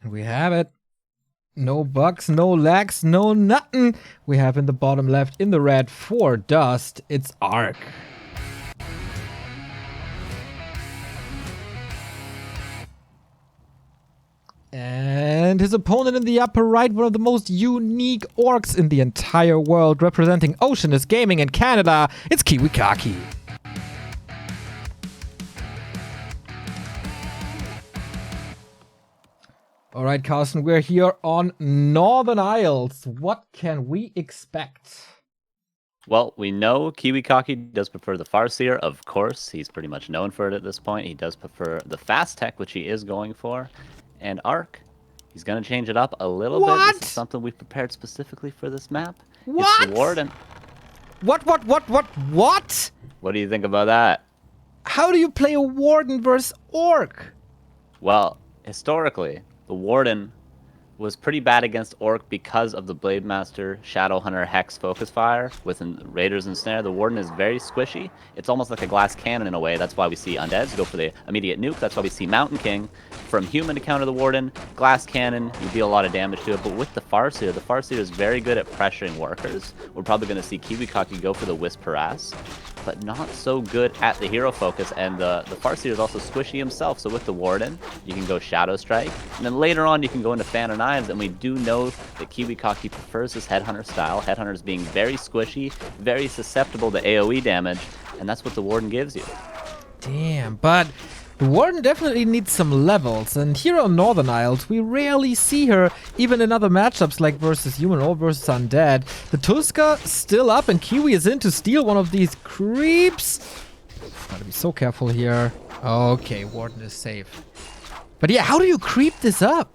We have it. No bugs, no lags, no nothing. We have in the bottom left, in the red, 4 dust. It's Ark. And his opponent in the upper right, one of the most unique orcs in the entire world, representing Oceanus Gaming in Canada, it's KiWiKaKi. Alright, Carsten, we're here on Northern Isles. What can we expect? Well, we know KiWiKaKi does prefer the Farseer, of course. He's pretty much known for it at this point. He does prefer the fast tech, which he is going for. And Ark, he's going to change it up a little bit. This is something we've prepared specifically for this map. What? It's the Warden. What? What do you think about that? How do you play a Warden versus Orc? Well, historically, the Warden was pretty bad against Orc because of the Blade Master, Shadowhunter, Hex focus fire with Raiders and Snare. The Warden is very squishy. It's almost like a glass cannon in a way. That's why we see Undeads go for the immediate nuke. That's why we see Mountain King from Human to counter the Warden. Glass cannon, you deal a lot of damage to it. But with the Farseer is very good at pressuring workers. We're probably going to see KiWiKaKi go for the Wisp Harass, but not so good at the hero focus. And the Farseer is also squishy himself. So with the Warden, you can go Shadow Strike. And then later on, you can go into Fan of Knives. And we do know that KiWiKaKi prefers his Headhunter style. Headhunters being very squishy, very susceptible to AoE damage. And that's what the Warden gives you. Damn, but the Warden definitely needs some levels. And here on Northern Isles, we rarely see her, even in other matchups like versus Human or versus Undead. The Tuska still up, and Kiwi is in to steal one of these creeps. Gotta be so careful here. Okay, Warden is safe. But yeah, how do you creep this up?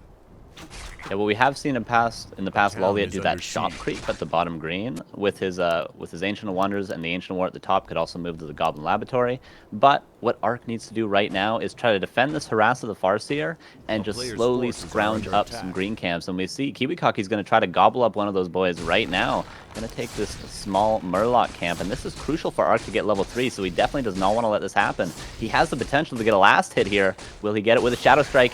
Yeah, well, we have seen in the past, Loliet do that shop creep at the bottom green with his Ancient of Wonders, and the Ancient War at the top could also move to the Goblin Laboratory. But what Ark needs to do right now is try to defend this harass of the Farseer and just slowly scrounge up some green camps. And we see KiWiKaKi is going to try to gobble up one of those boys right now. Going to take this small Murloc camp, and this is crucial for Ark to get level 3, so he definitely does not want to let this happen. He has the potential to get a last hit here. Will he get it with a Shadow Strike?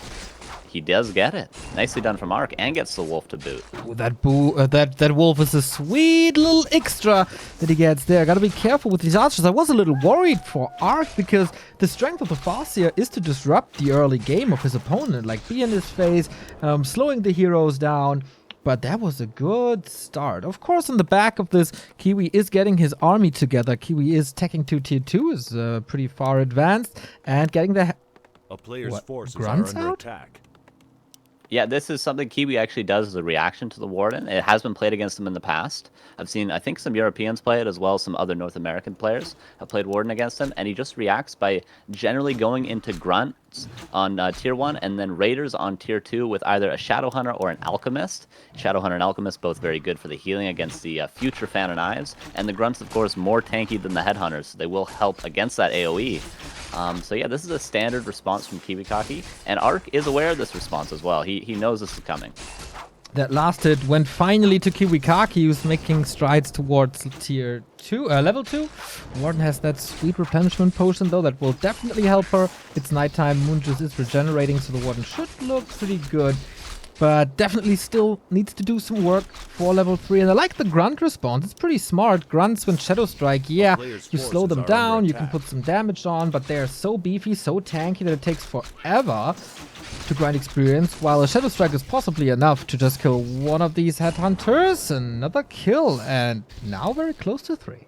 He does get it. Nicely done from Ark, and gets the wolf to boot. Ooh, that wolf is a sweet little extra that he gets there. Gotta be careful with these archers. I was a little worried for Ark because the strength of the Farseer is to disrupt the early game of his opponent, like be in his face, slowing the heroes down. But that was a good start. Of course, on the back of this, Kiwi is getting his army together. Kiwi is teching to tier 2, is pretty far advanced, and getting the a player's forces grunts are under out? attack. Yeah, this is something Kiwi actually does as a reaction to the Warden. It has been played against him in the past. I've seen, I think, some Europeans play it, as well as some other North American players have played Warden against him, and he just reacts by generally going into grunts on tier 1, and then Raiders on tier 2 with either a Shadowhunter or an Alchemist. Shadowhunter and Alchemist both very good for the healing against the future Fan of Knives, and the grunts, of course, more tanky than the Headhunters, so they will help against that AoE. So yeah, this is a standard response from KiWiKaKi, and Ark is aware of this response as well. He knows this is coming. That last hit went finally to KiWiKaKi, who's making strides towards tier 2, level 2. Warden has that sweet replenishment potion, though, that will definitely help her. It's nighttime, Moon Juice is regenerating, so the Warden should look pretty good. But definitely still needs to do some work for level 3. And I like the grunt response. It's pretty smart. Grunts when Shadow Strike, yeah, you slow them down, you can put some damage on, but they're so beefy, so tanky that it takes forever to grind experience, while a Shadow Strike is possibly enough to just kill one of these Headhunters. Another kill, and now very close to 3.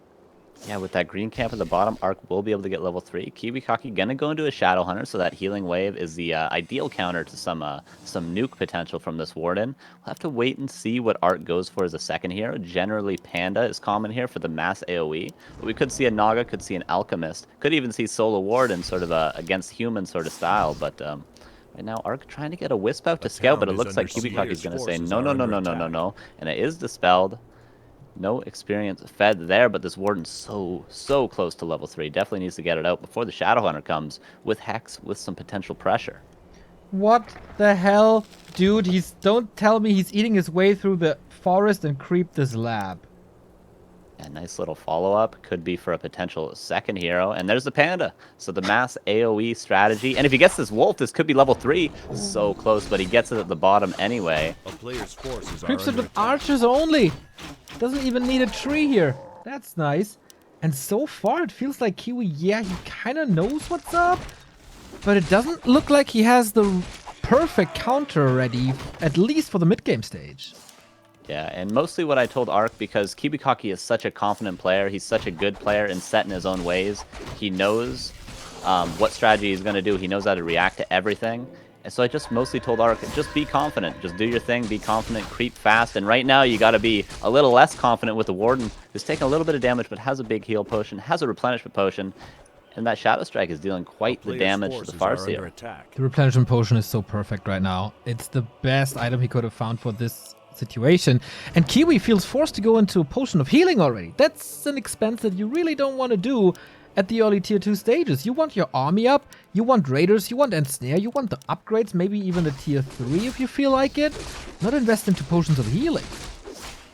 Yeah, with that green camp at the bottom, Ark will be able to get level 3. KiWiKaKi gonna go into a Shadowhunter, so that healing wave is the ideal counter to some nuke potential from this Warden. We'll have to wait and see what Ark goes for as a second hero. Generally, Panda is common here for the mass AoE, but we could see a Naga, could see an Alchemist, could even see Solo Warden, sort of a against human sort of style, but right now, Ark trying to get a Wisp out to scout, but it looks like KiWiKaKi is going to say no, and it is dispelled. No experience fed there, but this Warden's so close to level 3. Definitely needs to get it out before the Shadowhunter comes with Hex with some potential pressure. What the hell? Dude, don't tell me he's eating his way through the forest and creep this lab. A nice little follow-up. Could be for a potential second hero. And there's the Panda. So the mass AoE strategy. And if he gets this Wolf, this could be level 3. So close, but he gets it at the bottom anyway. A player's forces Creeps are it under with attack. archers only. Doesn't even need a tree here. That's nice. And so far, it feels like Kiwi, yeah, he kind of knows what's up. But it doesn't look like he has the perfect counter ready, at least for the mid-game stage. Yeah, and mostly what I told Ark, because KiWiKaKi is such a confident player, he's such a good player and set in his own ways. He knows what strategy he's going to do. He knows how to react to everything. And so I just mostly told Ark, just be confident. Just do your thing, be confident, creep fast. And right now, you got to be a little less confident with the Warden, who's taking a little bit of damage, but has a big heal potion, has a replenishment potion. And that Shadow Strike is dealing quite the damage to the Farseer. The replenishment potion is so perfect right now. It's the best item he could have found for this situation. And Kiwi feels forced to go into a potion of healing already. That's an expense that you really don't want to do at the early tier 2 stages. You want your army up, you want raiders, you want ensnare, you want the upgrades, maybe even the tier 3 if you feel like it. Not invest into potions of healing.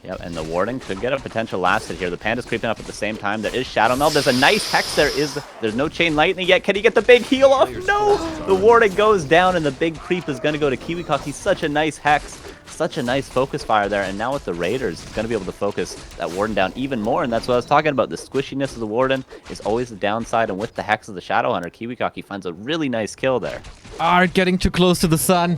Yep, and the Warden could get a potential last hit here. The Panda's creeping up at the same time. There is Shadow Meld. There's a nice Hex. There's no Chain Lightning yet. Can he get the big heal off? No! The Warden goes down, and the big creep is going to go to KiWiKaKi. Such a nice Hex. Such a nice focus fire there. And now with the Raiders, he's going to be able to focus that Warden down even more. And that's what I was talking about. The squishiness of the Warden is always the downside. And with the Hex of the Shadow Hunter, KiWiKaKi finds a really nice kill there. Art getting too close to the sun.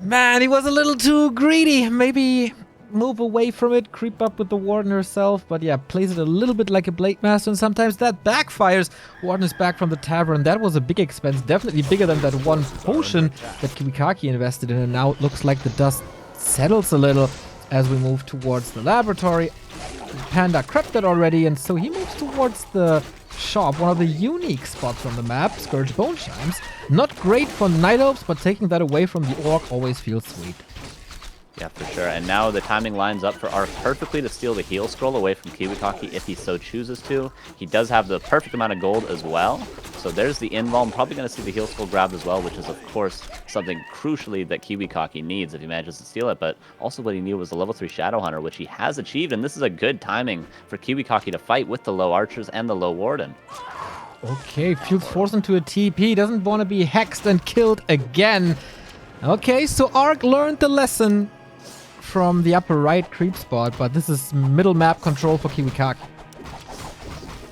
Man, he was a little too greedy. Maybe move away from it, creep up with the Warden herself, but yeah, plays it a little bit like a Blade Master, and sometimes that backfires. Warden is back from the tavern. That was a big expense, definitely bigger than that one potion that KiWiKaKi invested in, and now it looks like the dust settles a little as we move towards the laboratory. Panda crept it already, and so he moves towards the shop, one of the unique spots on the map, Scourge Bone Chimes. Not great for Night Elves, but taking that away from the Orc always feels sweet. Yeah, for sure. And now the timing lines up for Ark perfectly to steal the heal scroll away from KiWiKaKi if he so chooses to. He does have the perfect amount of gold as well. So there's the invuln. I'm probably going to see the heal scroll grabbed as well, which is, of course, something crucially that KiWiKaKi needs if he manages to steal it. But also what he needed was the level 3 Shadow Hunter, which he has achieved. And this is a good timing for KiWiKaKi to fight with the low archers and the low Warden. Okay, feels forced into a TP. Doesn't want to be hexed and killed again. Okay, so Ark learned the lesson from the upper right creep spot, but this is middle map control for KiWiKaKi.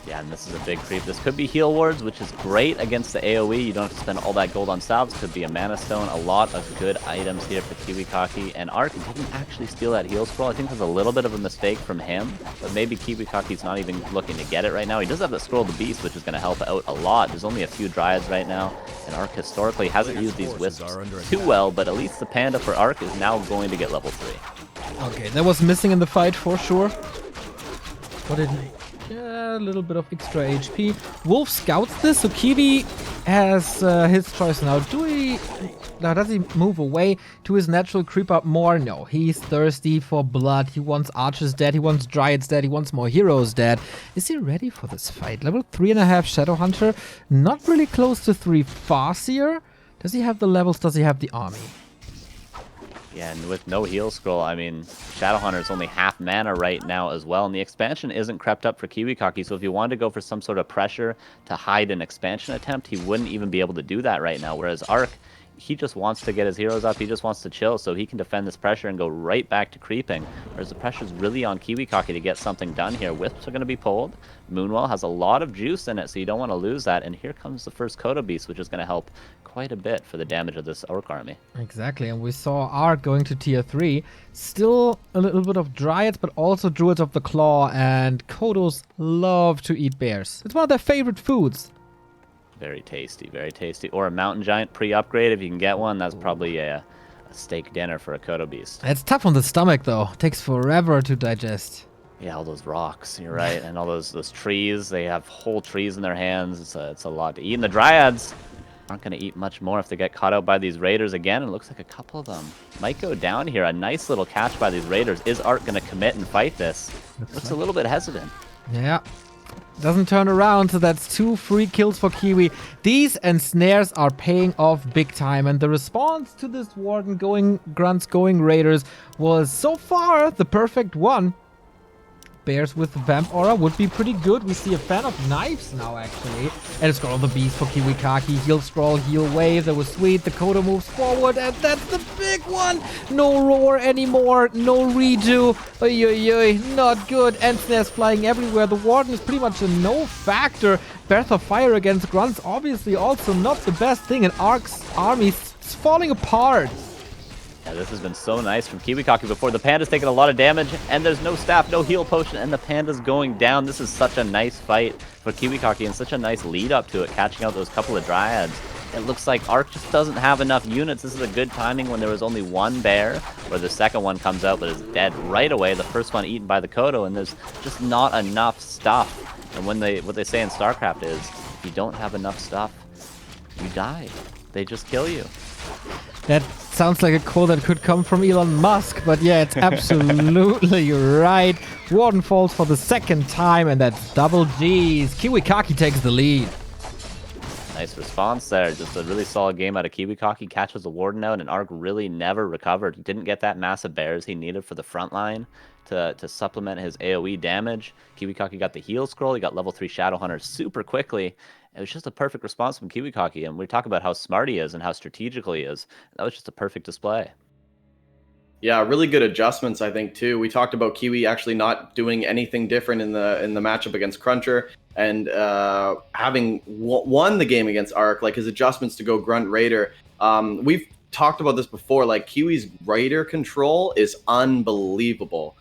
Yeah, and this is a big creep. This could be heal wards, which is great against the AoE. You don't have to spend all that gold on salves. Could be a mana stone. A lot of good items here for KiWiKaKi. And Ark didn't actually steal that heal scroll. I think that's a little bit of a mistake from him, but maybe KiWiKaKi's not even looking to get it right now. He does have the Scroll of the Beast, which is going to help out a lot. There's only a few Dryads right now, and Ark historically hasn't used these Wisps too well, but at least the Panda for Ark is now going to get level 3. Okay, that was missing in the fight for sure. What did he? Yeah, a little bit of extra HP. Wolf scouts this, so Kiwi has his choice now. Now, does he move away to his natural creep up more? No, he's thirsty for blood. He wants archers dead, he wants dryads dead, he wants more heroes dead. Is he ready for this fight? Level 3.5 Shadow Hunter, not really close to 3 Farseer. Does he have the levels? Does he have the army? Yeah, and with no heal scroll, I mean, Shadowhunter is only half mana right now as well, and the expansion isn't crept up for KiWiKaKi, so if you wanted to go for some sort of pressure to hide an expansion attempt, he wouldn't even be able to do that right now, whereas Ark, he just wants to get his heroes up, he just wants to chill so he can defend this pressure and go right back to creeping, whereas the pressure's really on KiWiKaKi to get something done here. Wisps are going to be pulled. Moonwell has a lot of juice in it, so you don't want to lose that, and here comes the first Kodo Beast, which is going to help quite a bit for the damage of this Orc army. Exactly, and we saw Ark going to tier 3. Still a little bit of Dryads, but also Druids of the Claw, and Kodos love to eat bears. It's one of their favorite foods. Very tasty, very tasty. Or a Mountain Giant pre-upgrade if you can get one. That's probably a steak dinner for a Kodo Beast. It's tough on the stomach, though. It takes forever to digest. Yeah, all those rocks, you're right. And all those trees, they have whole trees in their hands. It's a lot to eat. And the Dryads aren't going to eat much more if they get caught out by these Raiders again. It looks like a couple of them might go down here. A nice little catch by these Raiders. Is Ark going to commit and fight this? Looks a little bit hesitant. Yeah. Doesn't turn around, so that's 2 free kills for Kiwi. These ensnares are paying off big time, and the response to this Warden going Grunts, going Raiders was so far the perfect one. Bears with the Vamp Aura would be pretty good. We see a fan of knives now, actually. And it's got all the beast for KiWiKaKi. Heal Scroll, Heal Wave. That was sweet. The Kodo moves forward, and that's the big one. No Roar anymore. No redo. Oy, oy, oy. Not good. End snares flying everywhere. The Warden is pretty much a no factor. Breath of Fire against Grunts, obviously also not the best thing. And Ark's army is falling apart. Yeah, this has been so nice from KiWiKaKi before. The Panda's taking a lot of damage, and there's no staff, no heal potion, and the Panda's going down. This is such a nice fight for KiWiKaKi and such a nice lead up to it, catching out those couple of Dryads. It looks like Ark just doesn't have enough units. This is a good timing when there was only one bear, where the second one comes out but is dead right away. The first one eaten by the Kodo, and there's just not enough stuff. And what they say in StarCraft is, if you don't have enough stuff, you die. They just kill you. That sounds like a quote that could come from Elon Musk, but yeah, it's absolutely right. Warden falls for the second time, and that's double G's. KiWiKaKi takes the lead. Nice response there. Just a really solid game out of KiWiKaKi. Catches the Warden out, and Ark really never recovered. He didn't get that massive bears he needed for the front line to supplement his AoE damage. KiWiKaKi got the heal scroll. He got level 3 Shadowhunter super quickly. It was just a perfect response from KiWiKaKi, and we talk about how smart he is and how strategical he is. That was just a perfect display. Yeah, really good adjustments, I think, too. We talked about Kiwi actually not doing anything different in the matchup against Cruncher, and having won the game against Ark, like his adjustments to go Grunt Raider. We've talked about this before, like Kiwi's Raider control is unbelievable.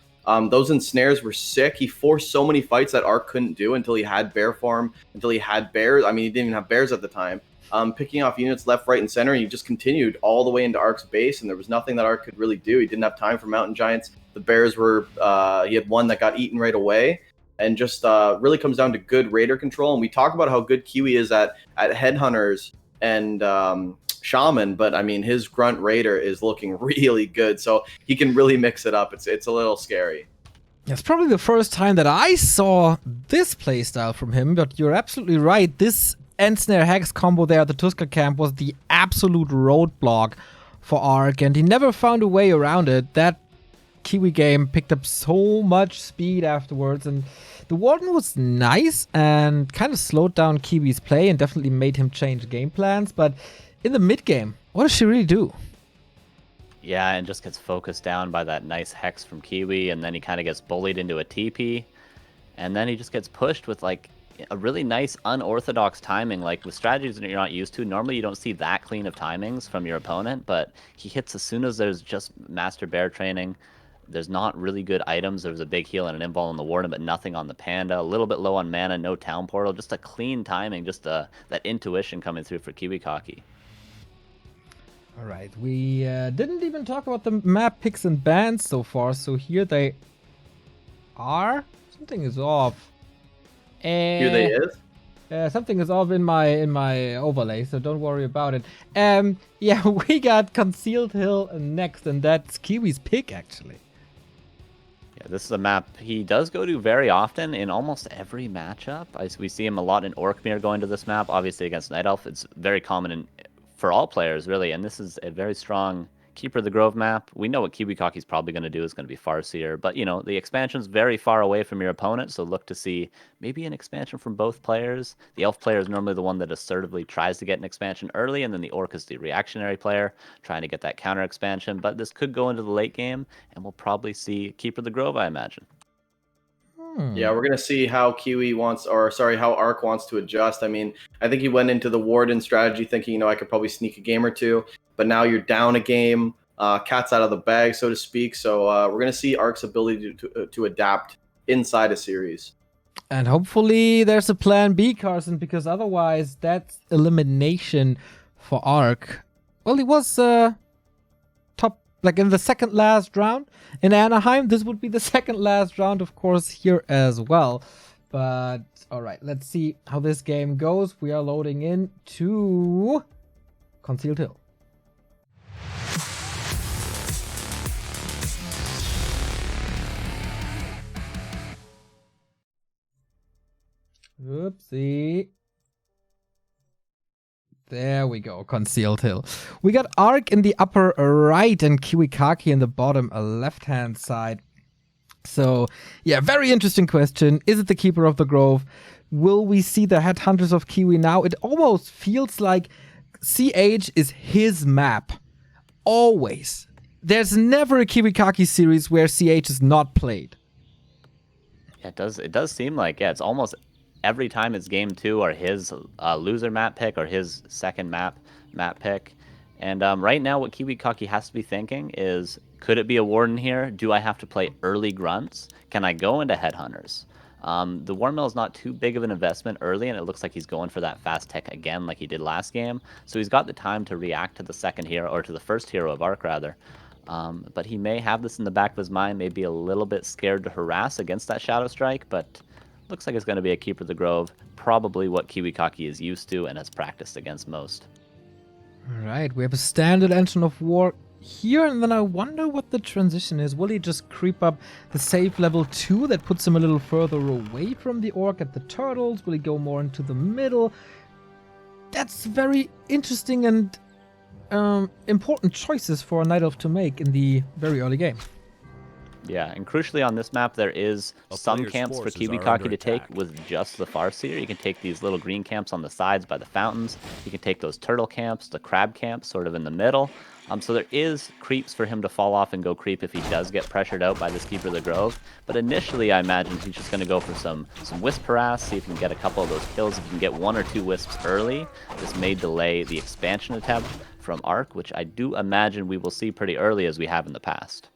Those ensnares were sick. He forced so many fights that Ark couldn't do until he had bear farm, until he had bears. I mean, he didn't even have bears at the time. Picking off units left, right, and center, and he just continued all the way into Ark's base, and there was nothing that Ark could really do. He didn't have time for Mountain Giants. The bears were, he had one that got eaten right away, and just really comes down to good Raider control. And we talk about how good Kiwi is at Headhunters and Shaman, but I mean, his Grunt Raider is looking really good, so he can really mix it up. It's a little scary. It's probably the first time that I saw this playstyle from him, but you're absolutely right. This End Snare Hex combo there at the Tusker camp was the absolute roadblock for Ark, and he never found a way around it. That Kiwi game picked up so much speed afterwards, and the Warden was nice and kind of slowed down Kiwi's play and definitely made him change game plans, but in the mid game, what does she really do? Yeah, and just gets focused down by that nice Hex from Kiwi, and then he kind of gets bullied into a TP, and then he just gets pushed with like a really nice unorthodox timing, like with strategies that you're not used to. Normally you don't see that clean of timings from your opponent, but he hits as soon as there's just Master Bear training. There's not really good items. There was a big heal and an invul on the Warden, but nothing on the Panda. A little bit low on mana, no Town Portal, just a clean timing, just that intuition coming through for KiWiKaKi. All right, we didn't even talk about the map picks and bans so far, so here they are. Something is off. Here they is. Something is off in my overlay, so don't worry about it. Yeah, we got Concealed Hill next, and that's Kiwi's pick, actually. Yeah, this is a map he does go to very often in almost every matchup. We see him a lot in Orkmere going to this map. Obviously against Night Elf, it's very common for all players, really, and this is a very strong Keeper of the Grove map. We know what KiWiKaKi's probably going to do is going to be Farseer, but, you know, the expansion's very far away from your opponent, so look to see maybe an expansion from both players. The Elf player is normally the one that assertively tries to get an expansion early, and then the Orc is the reactionary player trying to get that counter expansion, but this could go into the late game, and we'll probably see Keeper of the Grove, I imagine. Yeah, we're gonna see how how Ark wants to adjust. I mean, I think he went into the Warden strategy thinking, you know, I could probably sneak a game or two, but now you're down a game, cat's out of the bag, so to speak. So we're gonna see Ark's ability to adapt inside a series. And hopefully there's a plan B, Carson, because otherwise that's elimination for Ark. Well, he was top, like in the second last round in Anaheim. This would be the second last round, of course, here as well. But all right, let's see how this game goes. We are loading in to Concealed Hill. Oopsie. There we go, Concealed Hill. We got Ark in the upper right and KiWiKaKi in the bottom left-hand side. So, yeah, very interesting question. Is it the Keeper of the Grove? Will we see the Headhunters of Kiwi now? It almost feels like CH is his map. Always. There's never a KiWiKaKi series where CH is not played. Yeah, it does seem like, yeah, it's almost every time it's game 2 or his loser map pick or his second map pick. And right now what KiWiKaKi has to be thinking is, could it be a Warden here? Do I have to play early grunts? Can I go into Headhunters? The Warmill is not too big of an investment early, and it looks like he's going for that fast tech again like he did last game. So he's got the time to react to the second hero, or to the first hero of Arc rather. But he may have this in the back of his mind, may be a little bit scared to harass against that Shadow Strike, but looks like it's going to be a Keeper of the Grove, probably what KiWiKaKi is used to and has practiced against most. Alright, we have a standard engine of war here, and then I wonder what the transition is. Will he just creep up the safe level 2 that puts him a little further away from the Orc at the turtles? Will he go more into the middle? That's very interesting and important choices for a Night Elf to make in the very early game. Yeah, and crucially on this map, there is some camps for KiWiKaKi to take with just the Farseer. You can take these little green camps on the sides by the fountains. You can take those turtle camps, the crab camps sort of in the middle. So there is creeps for him to fall off and go creep if he does get pressured out by this Keeper of the Grove. But initially, I imagine he's just going to go for some Wisp harass, see if he can get a couple of those kills. If he can get 1 or 2 Wisps early, this may delay the expansion attempt from Arc, which I do imagine we will see pretty early as we have in the past.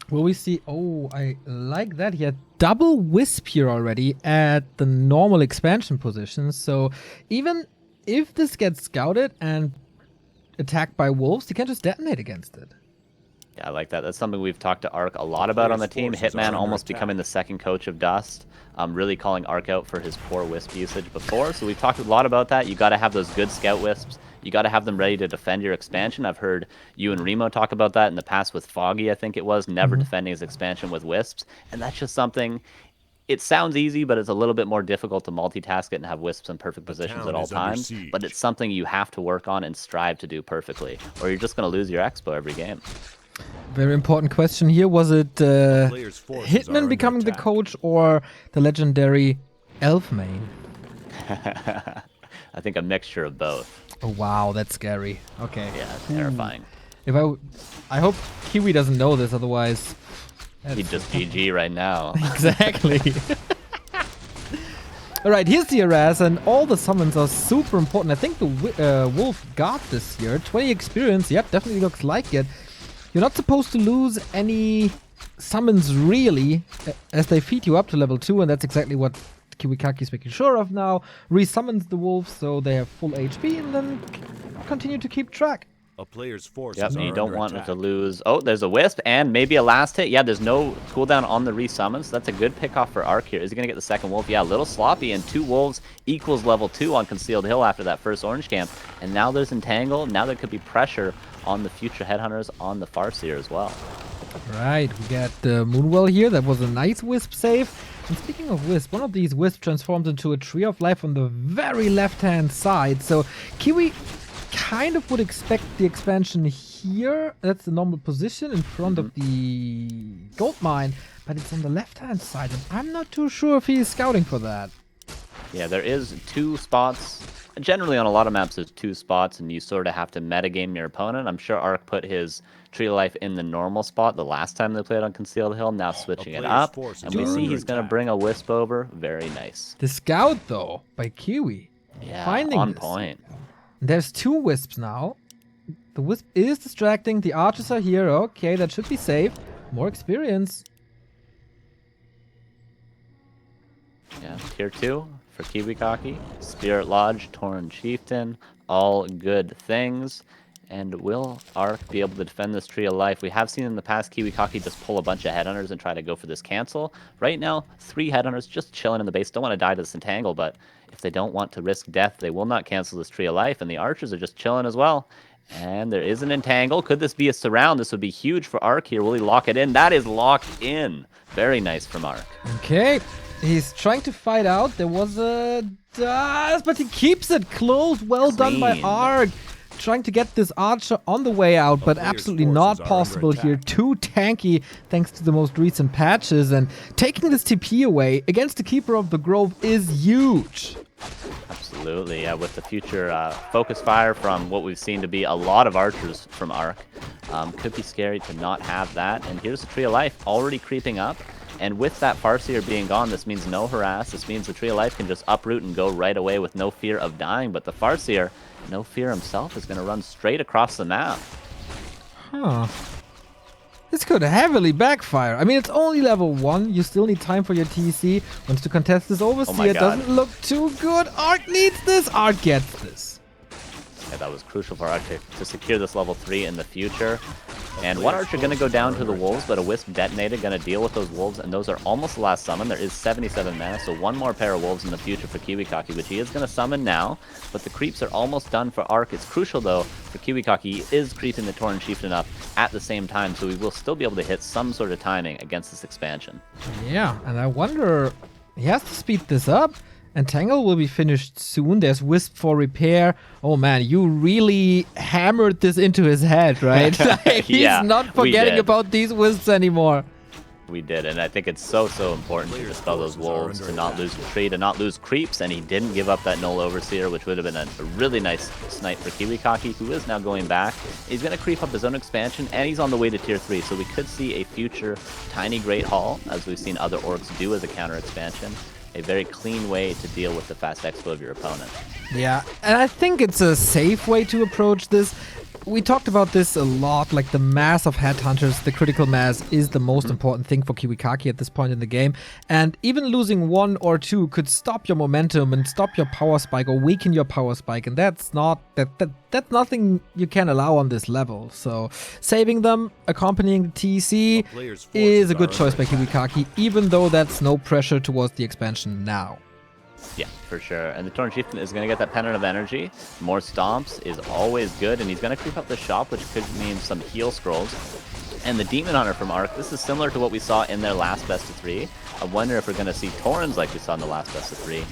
Will we see... Oh, I like that. He had double Wisp here already at the normal expansion position. So even if this gets scouted and attacked by wolves, he can just detonate against it. Yeah, I like that. That's something we've talked to Arc a lot about on the team. Hitman almost becoming the second coach of Dust. Really calling Arc out for his poor Wisp usage before. So we've talked a lot about that. You got to have those good scout Wisps. You got to have them ready to defend your expansion. I've heard you and Remo talk about that in the past with Foggy, I think it was, never defending his expansion with Wisps. And that's just something, it sounds easy, but it's a little bit more difficult to multitask it and have Wisps in perfect positions at all times. But it's something you have to work on and strive to do perfectly, or you're just going to lose your expo every game. Very important question here. Was it Hitman becoming the coach or the legendary Elf main? I think a mixture of both. Oh wow, that's scary. Okay. Yeah, terrifying. If I hope Kiwi doesn't know this, otherwise he'd just GG right now. Exactly. Alright, here's the harass, and all the summons are super important. I think the Wolf got this here. 20 experience, yep, definitely looks like it. You're not supposed to lose any summons really, as they feed you up to level 2, and that's exactly what KiWiKaKi is making sure of now. Resummons the wolves so they have full HP, and then continue to keep track. A player's forces yep, and you don't want it to lose. Oh, there's a Wisp and maybe a last hit. Yeah, there's no cooldown on the resummons. So that's a good pickoff for Arc here. Is he going to get the second wolf? Yeah, a little sloppy, and 2 wolves equals level 2 on Concealed Hill after that first orange camp. And now there's Entangle. Now there could be pressure on the future Headhunters on the Farseer as well. Right, we got the Moonwell here. That was a nice Wisp save. And speaking of Wisp, one of these Wisps transformed into a Tree of Life on the very left-hand side. So Kiwi kind of would expect the expansion here. That's the normal position in front of the gold mine, but it's on the left-hand side, and I'm not too sure if he's scouting for that. Yeah, there is 2 spots. Generally on a lot of maps there's 2 spots, and you sort of have to metagame your opponent. I'm sure Arc put his Tree of Life in the normal spot the last time they played on Concealed Hill, now switching it up. And we see he's going to bring a Wisp over. Very nice. The scout, though, by Kiwi. Yeah, finding on this. point. There's 2 Wisps now. The Wisp is distracting. The archers are here. Okay, that should be safe. More experience. Yeah, tier 2 for KiWiKaKi. Spirit Lodge, Tauren Chieftain, all good things. And will Arc be able to defend this Tree of Life? We have seen in the past KiWiKaKi just pull a bunch of Headhunters and try to go for this cancel. Right now, 3 Headhunters just chilling in the base. Don't want to die to this Entangle, but if they don't want to risk death, they will not cancel this Tree of Life. And the Archers are just chilling as well. And there is an Entangle. Could this be a surround? This would be huge for Arc here. Will he lock it in? That is locked in. Very nice from Arc. Okay. He's trying to fight out. There was a dust, but he keeps it close. Well done by Arc. trying to get this Archer on the way out, but absolutely not possible here. Too tanky thanks to the most recent patches, and taking this TP away against the Keeper of the Grove is huge. Absolutely, yeah, with the future focus fire from what we've seen to be a lot of archers from Arc. Could be scary to not have that, and here's the Tree of Life already creeping up. And with that Farseer being gone, this means no harass. This means the Tree of Life can just uproot and go right away with no fear of dying. But the Farseer, no fear himself, is going to run straight across the map. Huh. This could heavily backfire. I mean, it's only level 1. You still need time for your TC. Wants to contest this Overseer. It doesn't look too good. Arc needs this. Arc gets this. Yeah, that was crucial for Arc to secure this level 3 in the future. And one Archer going to go down to the Wolves, but a Wisp detonated going to deal with those Wolves, and those are almost the last summon. There is 77 mana, so one more pair of Wolves in the future for KiWiKaKi, which he is going to summon now, but the creeps are almost done for Arc. It's crucial, though, for KiWiKaKi. He is creeping the Tauren Chieftain up at the same time, so we will still be able to hit some sort of timing against this expansion. Yeah, and I wonder, he has to speed this up. Entangle will be finished soon. There's Wisp for repair. Oh man, you really hammered this into his head, right? Like, he's not forgetting about these Wisps anymore. We did, and I think it's so important to dispel those Wolves, to not lose the tree, to not lose creeps, and he didn't give up that Null Overseer, which would have been a really nice snipe for KiWiKaKi, who is now going back. He's going to creep up his own expansion, and he's on the way to tier 3, so we could see a future tiny Great Hall, as we've seen other orcs do as a counter expansion. A very clean way to deal with the fast expo of your opponent. Yeah, and I think it's a safe way to approach this. We talked about this a lot, like the mass of headhunters, the critical mass is the most important thing for KiWiKaKi at this point in the game. And even losing 1 or 2 could stop your momentum and stop your power spike or weaken your power spike. And that's that's nothing you can allow on this level. So saving them, accompanying the TC is a good choice by KiWiKaKi, even though that's no pressure towards the expansion now. Yeah, for sure. And the Tauren Chieftain is going to get that Pendant of Energy. More stomps is always good, and he's going to creep up the shop, which could mean some heal scrolls. And the Demon Hunter from Arc, this is similar to what we saw in their last best of 3. I wonder if we're going to see Taurens like we saw in the last best of 3.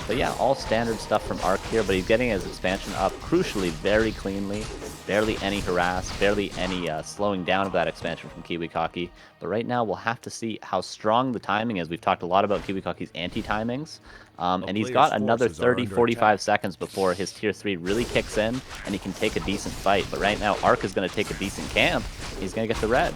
But yeah, all standard stuff from Arc here, but he's getting his expansion up crucially very cleanly. Barely any harass, barely any slowing down of that expansion from KiWiKaKi. But right now, we'll have to see how strong the timing is. We've talked a lot about KiWiKaKi's anti-timings. And he's got another 30-45 seconds before his tier 3 really kicks in, and he can take a decent fight. But right now, Arc is going to take a decent camp. He's going to get the red.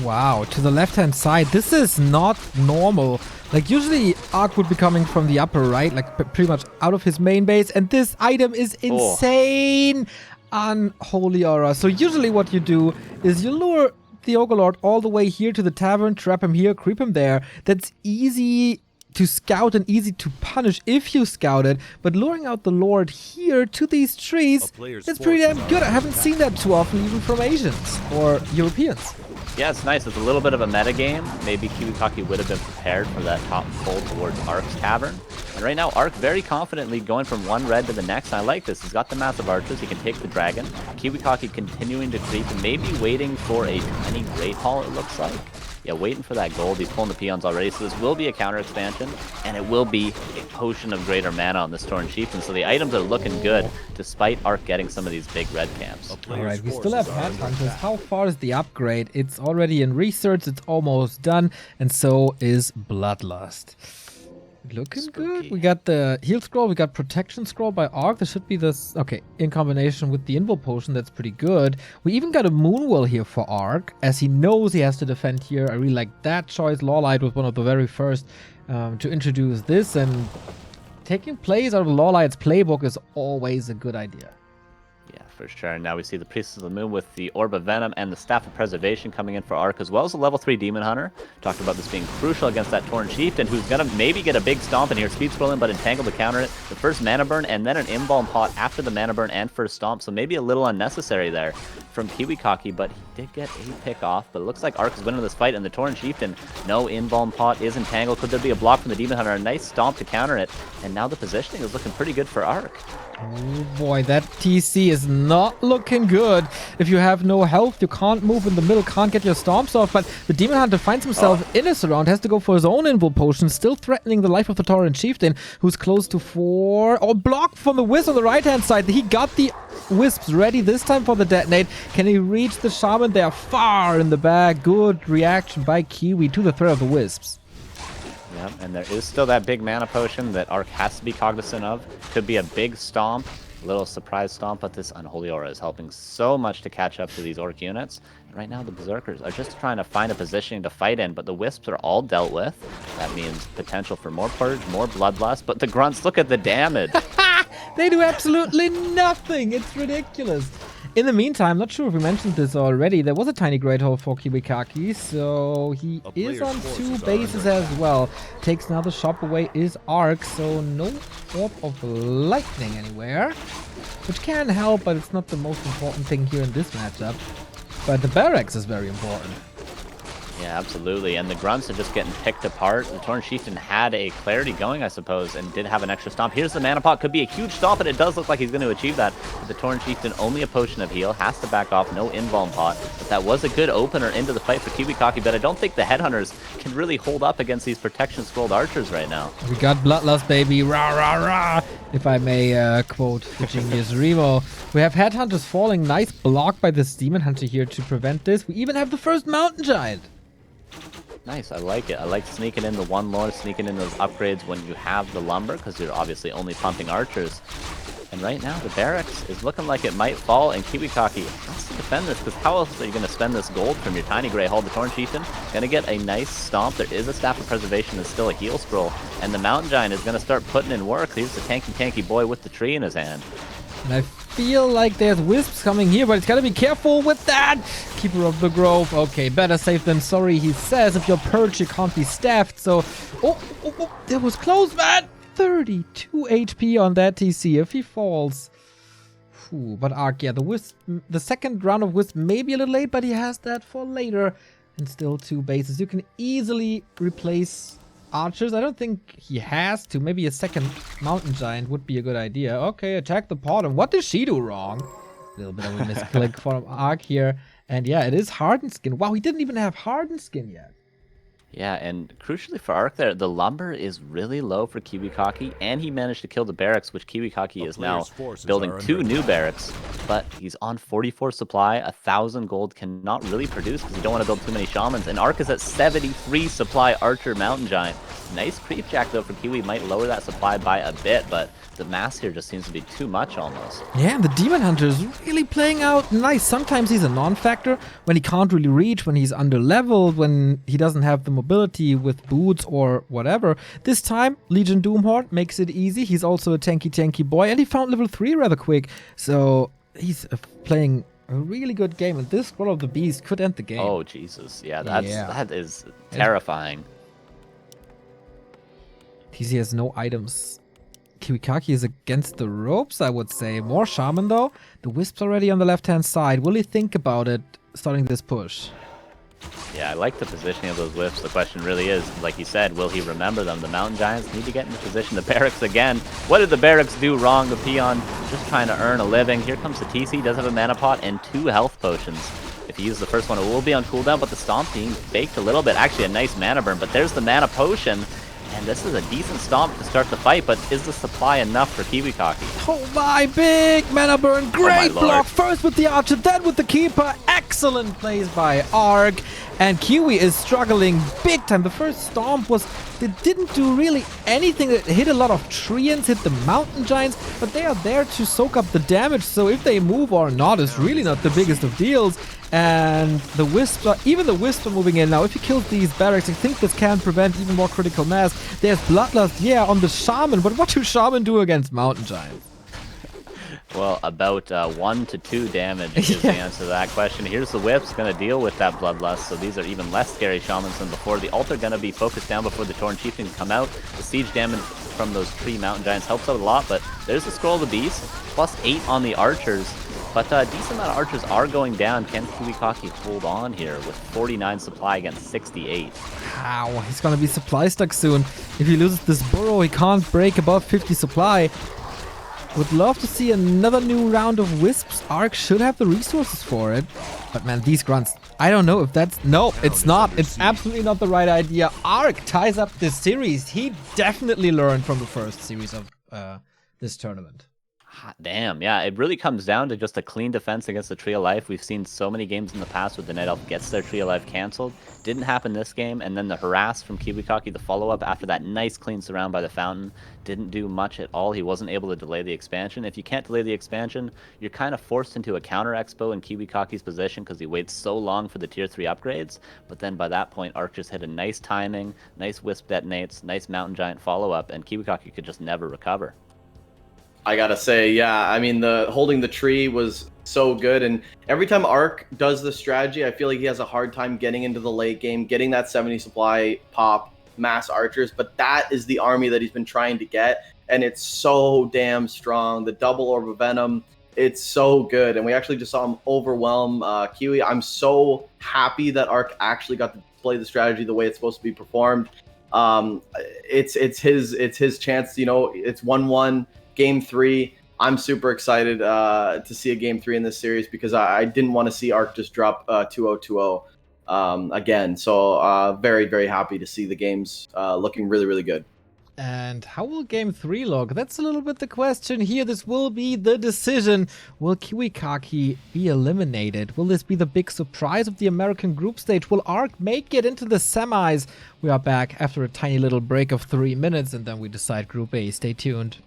Wow, to the left-hand side. This is not normal. Like, usually Arc would be coming from the upper right, like pretty much out of his main base. And this item is insane. Unholy Aura. So usually what you do is you lure the Ogre all the way here to the tavern, trap him here, creep him there. That's easy to scout and easy to punish if you scout it, but luring out the Lord here to these trees is pretty damn good. I haven't seen that too often, even from Asians or Europeans. Yeah, it's nice. It's a little bit of a meta game. Maybe KiWiKaKi would have been prepared for that top pull towards Arc's Cavern. And right now, Arc very confidently going from one red to the next. And I like this. He's got the massive archers. He can take the dragon. KiWiKaKi continuing to creep and maybe waiting for a tiny Great Hall, it looks like. Yeah, waiting for that gold. He's pulling the peons already. So this will be a counter expansion, and it will be a potion of greater mana on this Tauren Chieftain. So the items are looking good, despite Arc getting some of these big red camps. Alright, we still have Headhunters. How far is the upgrade? It's already in research, it's almost done, and so is Bloodlust. Looking good. We got the heal scroll, we got protection scroll by Arc. There should be this, okay, in combination with the invul potion, that's pretty good. We even got a Moonwell here for Arc, as he knows he has to defend here. I really like that choice. Lawlight was one of the very first to introduce this, and taking plays out of Lawlight's playbook is always a good idea. Yeah, for sure. And now we see the Priestess of the Moon with the Orb of Venom and the Staff of Preservation coming in for Arc, as well as the level 3 Demon Hunter. Talked about this being crucial against that Tauren Chieftain, who's going to maybe get a big stomp in here. Speed scrolling, but Entangle to counter it. The first Mana Burn, and then an Embalm Pot after the Mana Burn and first stomp. So maybe a little unnecessary there from KiWiKaKi, but he did get a pick off. But it looks like Arc is winning this fight, and the Tauren Chieftain, no Embalm Pot, is Entangled. Could there be a block from the Demon Hunter? A nice stomp to counter it. And now the positioning is looking pretty good for Arc. Oh boy, that TC is not looking good. If you have no health, you can't move in the middle, can't get your stomps off, but the Demon Hunter finds himself in a surround, has to go for his own invul potion, still threatening the life of the Tauren Chieftain, who's close to 4, or blocked from the Wisp on the right-hand side. He got the Wisps ready this time for the detonate. Can he reach the Shaman? They are far in the back. Good reaction by Kiwi to the threat of the Wisps. Yep, and there is still that big mana potion that Arc has to be cognizant of. Could be a big stomp, a little surprise stomp, but this Unholy Aura is helping so much to catch up to these Orc units. And right now the Berserkers are just trying to find a positioning to fight in, but the Wisps are all dealt with. That means potential for more Purge, more Bloodlust, but the Grunts, look at the damage! They do absolutely nothing! It's ridiculous! In the meantime, not sure if we mentioned this already, there was a tiny Great Hole for KiWiKaKi, so he is on 2 bases as well. Takes now the shop away is Arc, so no Orb of Lightning anywhere. Which can help, but it's not the most important thing here in this matchup. But the Barracks is very important. Yeah, absolutely. And the Grunts are just getting picked apart. The Tauren Chieftain had a Clarity going, I suppose, and did have an extra stomp. Here's the Mana Pot. Could be a huge stomp, and it does look like he's going to achieve that. But the Tauren Chieftain, only a Potion of Heal, has to back off. No Invuln Pot. But that was a good opener into the fight for KiWiKaKi, but I don't think the Headhunters can really hold up against these Protection Scrolled Archers right now. We got Bloodlust, baby. Rah, rah, rah. If I may quote the genius Remo. We have Headhunters falling. Nice block by this Demon Hunter here to prevent this. We even have the first Mountain Giant. Nice, I like it. I like sneaking in the one lore, sneaking in those upgrades when you have the lumber, because you're obviously only pumping archers. And right now, the barracks is looking like it might fall, and KiWiKaKi has to defend this, because how else are you going to spend this gold from your tiny gray hull? The Tauren Chieftain going to get a nice stomp. There is a Staff of Preservation and still a heal scroll, and the Mountain Giant is going to start putting in work. Here's the tanky boy with the tree in his hand. And I feel like there's Wisps coming here, but it's gotta be careful with that! Keeper of the Grove. Okay, better safe than sorry, he says. If you're purged, you can't be staffed, so... Oh, that was close, man! 32 HP on that TC if he falls. Whew, but Arc, yeah, the second round of Wisp may be a little late, but he has that for later. And still 2 bases. You can easily replace archers. I don't think he has to. Maybe a second Mountain Giant would be a good idea. Okay, attack the pot. And what did she do wrong? A little bit of a misclick from Arc here. And yeah, it is Hardened Skin. Wow, he didn't even have Hardened Skin yet. Yeah, and crucially for Arc there, the lumber is really low for KiWiKaKi, and he managed to kill the barracks, which KiWiKaKi is now building 2 new barracks, but he's on 44 supply. 1,000 gold cannot really produce because you don't want to build too many shamans, and Arc is at 73 supply Archer Mountain Giant. Nice creep jack though for Kiwi, might lower that supply by a bit, but the mass here just seems to be too much almost. Yeah, and the Demon Hunter is really playing out nice. Sometimes he's a non-factor when he can't really reach, when he's under-leveled, when he doesn't have the mobility with boots or whatever. This time, Legion Doomhorde makes it easy. He's also a tanky boy, and he found level 3 rather quick. So he's playing a really good game, and this Scroll of the Beast could end the game. Oh, Jesus. Yeah, that is terrifying. TC has no items. KiWiKaKi is against the ropes, I would say. More Shaman, though. The Wisp's already on the left-hand side. Will he think about it, starting this push? Yeah, I like the positioning of those Wisps. The question really is, like you said, will he remember them? The Mountain Giants need to get into position. The Barracks again. What did the Barracks do wrong? The Peon just trying to earn a living. Here comes the TC. Does have a Mana Pot and 2 health potions. If he uses the first one, it will be on cooldown, but the Stomp being baked a little bit. Actually, a nice Mana Burn, but there's the Mana Potion. And this is a decent stomp to start the fight, but is the supply enough for KiWiKaKi? Oh my, big Mana Burn, great block, first with the Archer, then with the Keeper, excellent plays by Arc, and Kiwi is struggling big time. The first stomp it didn't do really anything. It hit a lot of treants, hit the Mountain Giants, but they are there to soak up the damage, so if they move or not is really not the biggest of deals. And the Wisps even the Wisps are moving in now. If he kills these barracks, I think this can prevent even more critical mass. There's Bloodlust, yeah, on the Shaman, but what do Shaman do against Mountain Giants? Well, about 1 to 2 damage is the answer to that question. Here's the Whips, going to deal with that Bloodlust, so these are even less scary Shamans than before. The Altar going to be focused down before the Tauren Chieftain can come out. The siege damage from those 3 Mountain Giants helps out a lot, but there's the Scroll of the Beast, plus 8 on the Archers. But a decent amount of Archers are going down. Can KiWiKaKi hold on here with 49 supply against 68? Wow, he's going to be supply stuck soon. If he loses this burrow, he can't break above 50 supply. Would love to see another new round of Wisps. Arc should have the resources for it. But man, these grunts, I don't know if that's... No, it's not. It's absolutely not the right idea. Arc ties up this series. He definitely learned from the first series of this tournament. Hot damn, yeah, it really comes down to just a clean defense against the Tree of Life. We've seen so many games in the past where the Night Elf gets their Tree of Life canceled. Didn't happen this game, and then the harass from KiWiKaKi, the follow-up after that nice clean surround by the fountain, didn't do much at all. He wasn't able to delay the expansion. If you can't delay the expansion, you're kind of forced into a counter expo in KiWiKaKi's position because he waits so long for the tier 3 upgrades. But then by that point, Arc just hit a nice timing, nice Wisp detonates, nice Mountain Giant follow-up, and KiWiKaKi could just never recover. I gotta say, yeah, I mean, the holding the tree was so good, and every time Arc does the strategy, I feel like he has a hard time getting into the late game, getting that 70 supply pop, mass archers, but that is the army that he's been trying to get, and it's so damn strong. The double orb of venom, it's so good, and we actually just saw him overwhelm Kiwi. I'm so happy that Arc actually got to play the strategy the way it's supposed to be performed. It's his chance, you know. It's 1-1. Game 3, I'm super excited to see a Game 3 in this series because I didn't want to see Arc just drop 2-0, 2-0 again. So very, very happy to see the games looking really, really good. And how will Game 3 look? That's a little bit the question here. This will be the decision. Will KiWiKaKi be eliminated? Will this be the big surprise of the American group stage? Will Arc make it into the semis? We are back after a tiny little break of 3 minutes, and then we decide Group A. Stay tuned.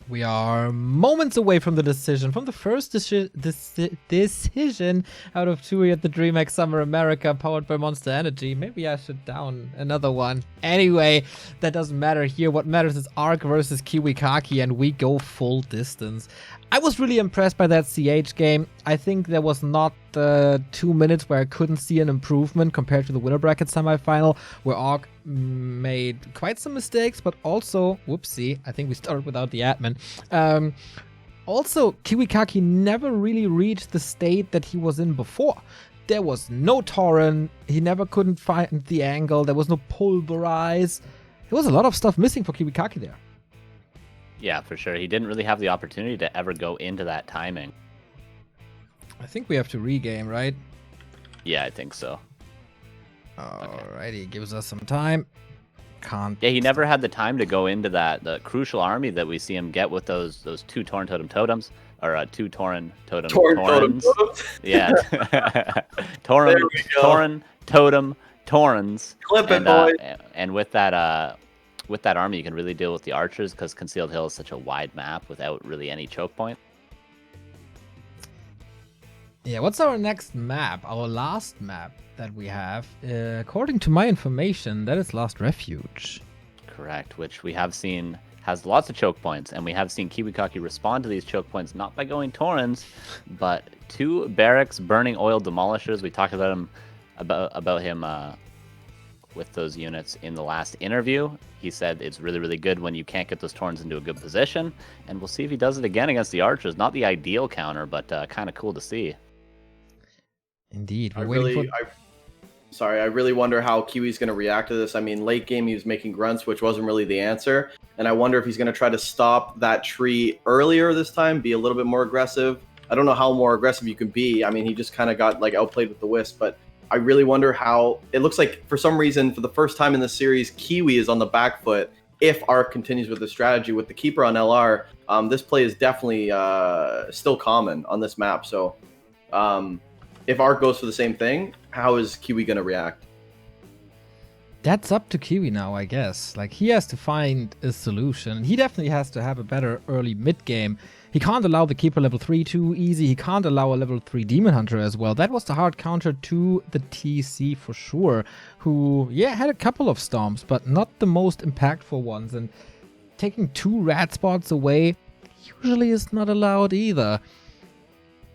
We are moments away from the decision, from the first decision out of 2 here at the DreamHack Summer America, powered by Monster Energy. Maybe I should down another one. Anyway, that doesn't matter here. What matters is Arc versus KiWiKaKi, and we go full distance. I was really impressed by that CH game. I think there was not 2 minutes where I couldn't see an improvement compared to the winner bracket semifinal, where Arc made quite some mistakes, but also, whoopsie, I think we started without the admin. Also, KiWiKaKi never really reached the state that he was in before. There was no Tauren, he never couldn't find the angle, there was no pulverize. There was a lot of stuff missing for KiWiKaKi there. Yeah, for sure. He didn't really have the opportunity to ever go into that timing. I think we have to regame, right? Yeah, I think so. Alrighty, gives us some time. Can't. Yeah, he never had the time to go into the crucial army that we see him get with those 2 Tauren totems, or 2 Tauren Taurens. Yeah, Tauren totem Taurens. Clip it, boys. And with that army, you can really deal with the archers because Concealed Hill is such a wide map without really any choke point. Yeah, what's our next map? Our last map that we have, according to my information, that is Last Refuge. Correct, which we have seen has lots of choke points, and we have seen KiWiKaKi respond to these choke points not by going Taurens, but 2 barracks burning oil demolishers. We talked about him with those units in the last interview. He said it's really, really good when you can't get those Taurens into a good position, and we'll see if he does it again against the archers. Not the ideal counter, but kind of cool to see. Indeed. I really wonder how Kiwi's going to react to this. I mean, late game he was making grunts, which wasn't really the answer, and I wonder if he's going to try to stop that tree earlier this time, be a little bit more aggressive. I don't know how more aggressive you can be. I mean, he just kind of got like outplayed with the wisp, but I really wonder how it looks like for some reason, for the first time in the series, Kiwi is on the back foot. If Arc continues with the strategy with the keeper on LR, this play is definitely still common on this map. So if Arc goes for the same thing, how is Kiwi going to react? That's up to Kiwi now, I guess. Like, he has to find a solution. He definitely has to have a better early mid game. He can't allow the Keeper level 3 too easy. He can't allow a level 3 Demon Hunter as well. That was the hard counter to the TC for sure, who, yeah, had a couple of stomps, but not the most impactful ones. And taking 2 rat spots away usually is not allowed either.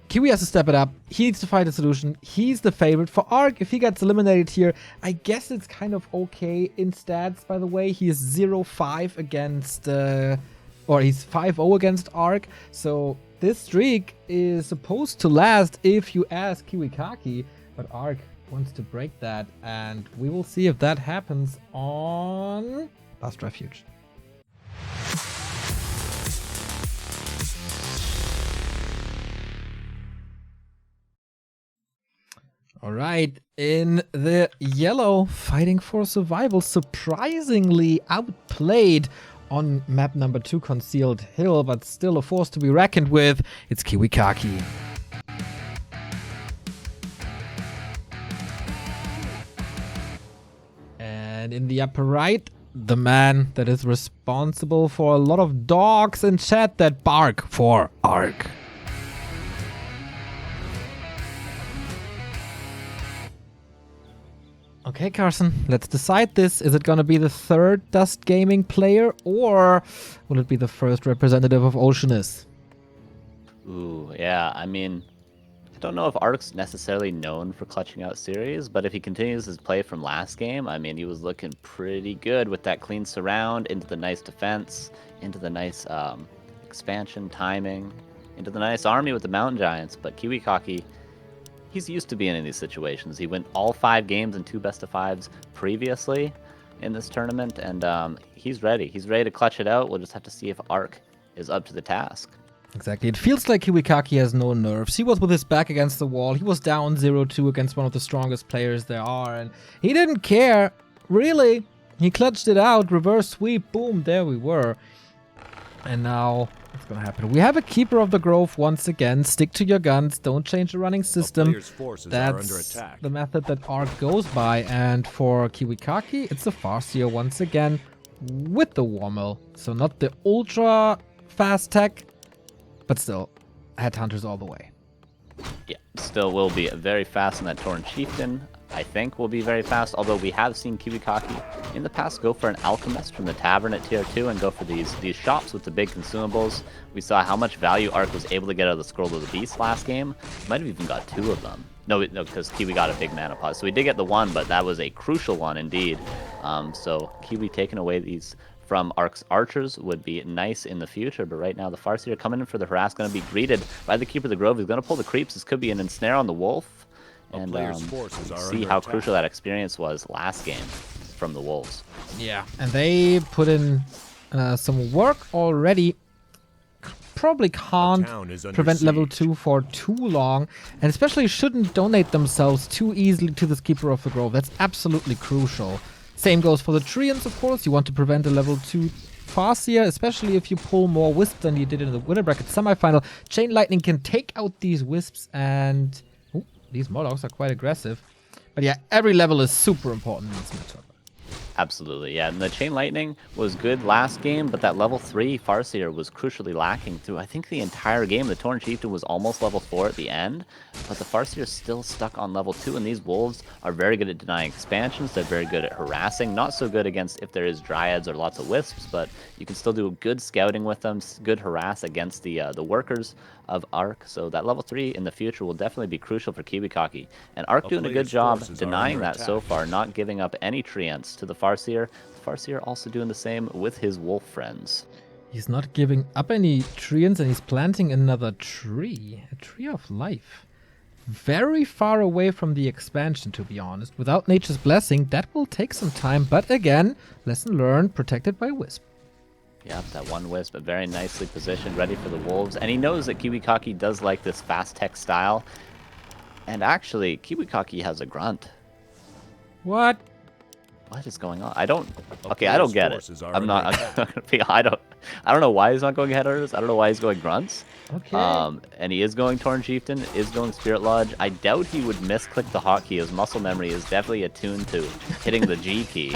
Kiwi has to step it up. He needs to find a solution. He's the favorite. For Arc, if he gets eliminated here, I guess it's kind of okay in stats, by the way. He is 0-5 against... or he's 5-0 against Arc, so this streak is supposed to last if you ask KiWiKaKi, but Arc wants to break that, and we will see if that happens on Last Refuge. Alright, in the yellow, fighting for survival, surprisingly outplayed on map number 2, Concealed Hill, but still a force to be reckoned with. It's KiWiKaKi. And in the upper right, the man that is responsible for a lot of dogs in chat that bark for Arc. Okay, Carson, let's decide this. Is it going to be the 3rd Dust Gaming player, or will it be the first representative of Oceanus? Ooh, yeah, I mean, I don't know if Arc's necessarily known for clutching out series, but if he continues his play from last game, I mean, he was looking pretty good with that clean surround, into the nice defense, into the nice expansion timing, into the nice army with the Mountain Giants, but KiWiKaKi, he's used to being in these situations. He went all 5 games and 2 best-of-5s previously in this tournament, and he's ready. He's ready to clutch it out. We'll just have to see if Arc is up to the task. Exactly. It feels like KiWiKaKi has no nerves. He was with his back against the wall. He was down 0-2 against one of the strongest players there are, and he didn't care. Really. He clutched it out. Reverse sweep. Boom. There we were. And now... what's going to happen? We have a Keeper of the Grove once again. Stick to your guns. Don't change the running system. That's the method that Arc goes by. And for KiWiKaKi, it's a Farseer once again with the Warmel. So not the ultra fast tech, But still, Headhunters all the way. Yeah, still will be very fast in that Tauren Chieftain. I think will be very fast, although we have seen KiWiKaKi in the past go for an Alchemist from the Tavern at tier 2 and go for these shops with the big consumables. We saw how much value Arc was able to get out of the Scroll of the Beast last game. Might have even got 2 of them. No, because Kiwi got a big mana pause. So we did get the 1, but that was a crucial one indeed. So Kiwi taking away these from Arc's archers would be nice in the future, but right now the Farseer coming in for the harass, going to be greeted by the Keeper of the Grove. He's going to pull the creeps. This could be an ensnare on the Wolf. And see how crucial that experience was last game from the Wolves. Yeah, and they put in some work already. Probably can't prevent level 2 for too long, and especially shouldn't donate themselves too easily to this Keeper of the Grove. That's absolutely crucial. Same goes for the Treants, of course. You want to prevent a level 2 Farseer, especially if you pull more Wisps than you did in the Winter Bracket semifinal. Chain Lightning can take out these Wisps, and these Morlocks are quite aggressive. But yeah, every level is super important in this matchup. Absolutely, yeah. And the Chain Lightning was good last game, but that level 3 Farseer was crucially lacking through, I think, the entire game. The Tauren Chieftain was almost level 4 at the end, but the Farseer is still stuck on level 2, and these Wolves are very good at denying expansions. They're very good at harassing. Not so good against if there is Dryads or lots of Wisps, but you can still do good scouting with them, good harass against the workers of Arc. So that level 3 in the future will definitely be crucial for KiWiKaKi. And Arc doing a good job denying that so far, not giving up any treants to the Farseer. The Farseer also doing the same with his wolf friends. He's not giving up any treants, and he's planting another tree. A tree of life. Very far away from the expansion, to be honest. Without Nature's Blessing, that will take some time. But again, lesson learned, protected by Wisp. Yep, that one Wisp, but very nicely positioned, ready for the Wolves. And he knows that KiWiKaKi does like this fast tech style. And actually, KiWiKaKi has a grunt. What? What is going on? I don't get it. I'm not gonna be. I don't know why he's not going Headhunters. I don't know why he's going grunts. Okay. And he is going Tauren Chieftain, is going Spirit Lodge. I doubt he would misclick the hotkey. His muscle memory is definitely attuned to hitting the G key.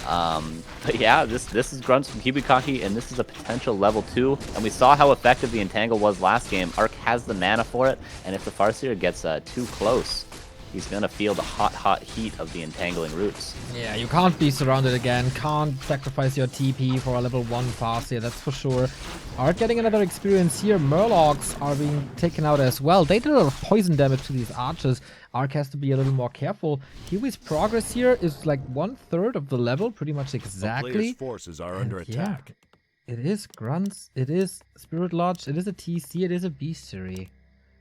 But yeah, this is grunts from KiWiKaKi, and this is a potential level 2. And we saw how effective the Entangle was last game. Arc has the mana for it, and if the Farseer gets too close, he's going to feel the hot heat of the entangling roots. Yeah, you can't be surrounded again. Can't sacrifice your TP for a level 1 Farseer, that's for sure. Arc getting another experience here. Murlocs are being taken out as well. They did a lot of poison damage to these archers. Arc has to be a little more careful. Kiwi's progress here is like 1/3 of the level, pretty much exactly. The player's forces are under attack. Yeah, it is grunts, it is Spirit Lodge, it is a TC, it is a Beastery.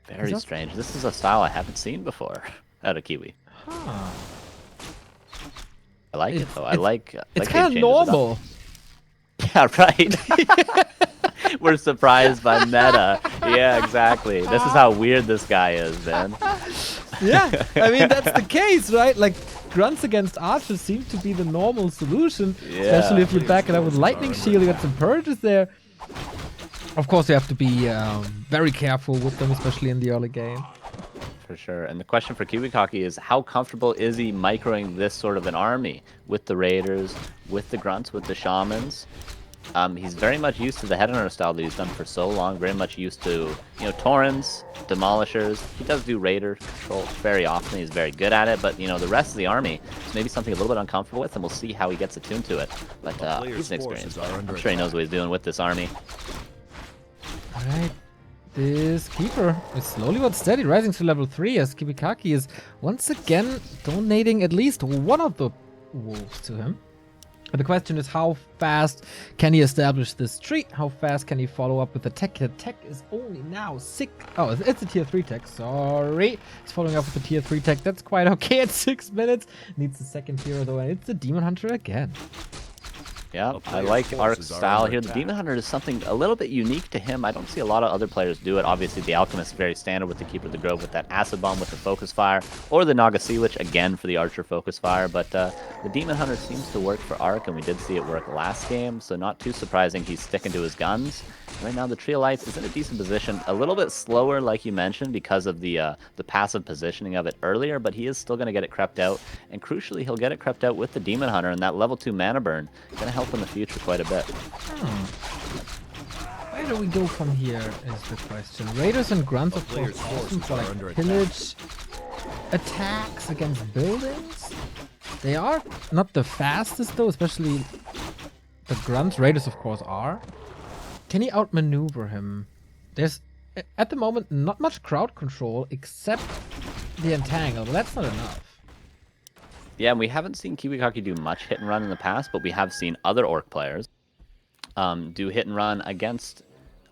Very strange. This is a style I haven't seen before out of Kiwi. Huh. I like it though. I like it's kind of normal. Yeah, right. We're surprised by meta. Yeah, exactly. This is how weird this guy is, man. Yeah, I mean, that's the case, right? Like, grunts against archers seem to be the normal solution, especially if you back it up with Lightning Shield. You got some purges there. Of course, you have to be very careful with them, especially in the early game. For sure. And the question for KiWiKaKi is, how comfortable is he microing this sort of an army with the raiders, with the grunts, with the shamans? He's very much used to the Headhunter style that he's done for so long, very much used to, Taurens, Demolishers. He does do Raider control very often. He's very good at it, but, the rest of the army is maybe something a little bit uncomfortable with, and we'll see how he gets attuned to it. But he's an experienced player. I'm sure he knows what he's doing with this army. All right. This Keeper is slowly but steady rising to level 3 as KiWiKaKi is once again donating at least one of the wolves to him. But the question is, how fast can he establish this tree? How fast can he follow up with the tech? The tech is only now 6. Oh, it's a tier 3 tech. Sorry. He's following up with the tier 3 tech. That's quite okay at 6 minutes. Needs the second hero though, and it's the Demon Hunter again. Yeah, I like Arc's style here. The Demon Hunter is something a little bit unique to him. I don't see a lot of other players do it. Obviously, the Alchemist is very standard with the Keeper of the Grove with that Acid Bomb with the Focus Fire, or the Naga Sea Witch again for the Archer Focus Fire. But the Demon Hunter seems to work for Arc, and we did see it work last game, so not too surprising he's sticking to his guns. Right now, the Tree of Lights is in a decent position. A little bit slower, like you mentioned, because of the passive positioning of it earlier, but he is still going to get it crept out. And crucially, he'll get it crept out with the Demon Hunter, and that level 2 mana burn going to help in the future quite a bit. where do we go from here is the question. Raiders and Grunts, of course, awesome for like pillage attacks against buildings. They are not the fastest though, especially the Grunts. Raiders, of course, are. Can he outmaneuver him? There's, at the moment, not much crowd control except the entangle, but that's not enough. Yeah, and we haven't seen KiWiKaKi do much hit and run in the past, but we have seen other Orc players do hit and run against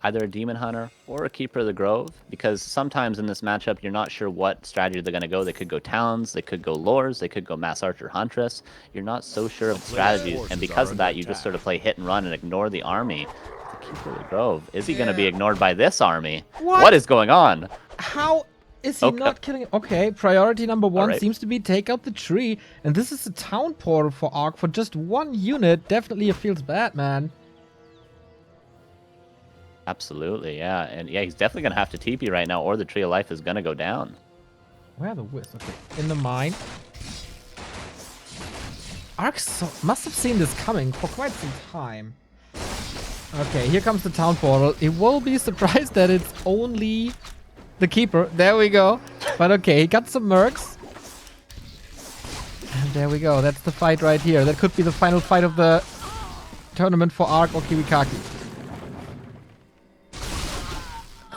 either a Demon Hunter or a Keeper of the Grove, because sometimes in this matchup you're not sure what strategy they're going to go. They could go Talons, they could go Lures, they could go Mass Archer Huntress. You're not so sure of the strategies, and because of that you just sort of play hit and run and ignore the army. The Keeper of the Grove, is he going to be ignored by this army? What is going on? How is he not killing it? Okay, priority number one seems to be take out the tree, and this is a town portal for Ark for just one unit. Definitely it feels bad, man. Absolutely, yeah. And yeah, he's definitely going to have to TP right now, or the Tree of Life is going to go down. Where are the Wisps? Okay, in the mine. Ark must have seen this coming for quite some time. Okay, here comes the town portal. It will be surprised that it's only the Keeper. There we go. But okay, he got some mercs. And there we go. That's the fight right here. That could be the final fight of the tournament for Ark or KiWiKaKi.